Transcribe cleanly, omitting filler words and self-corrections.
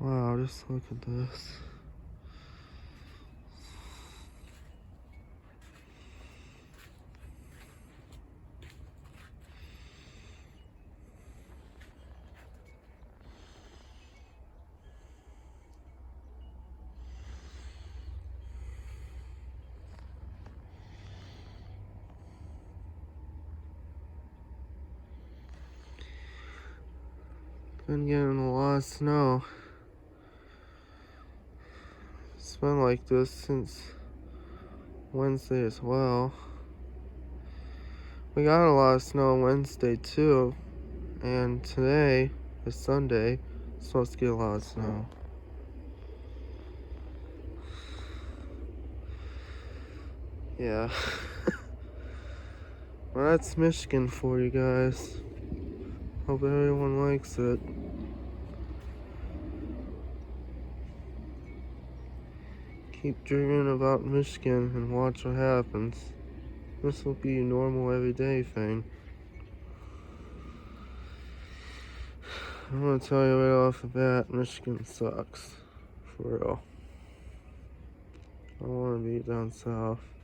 Wow, just look at this. Been getting a lot of snow. It's been like this since Wednesday as well. We got a lot of snow on Wednesday too, and today is Sunday. It's supposed to get a lot of snow. Yeah. Well, that's Michigan for you guys. Hope everyone likes it. Keep dreaming about Michigan and watch what happens. This will be a normal everyday thing. I'm gonna tell you right off the bat, Michigan sucks. For real. I don't wanna be down south.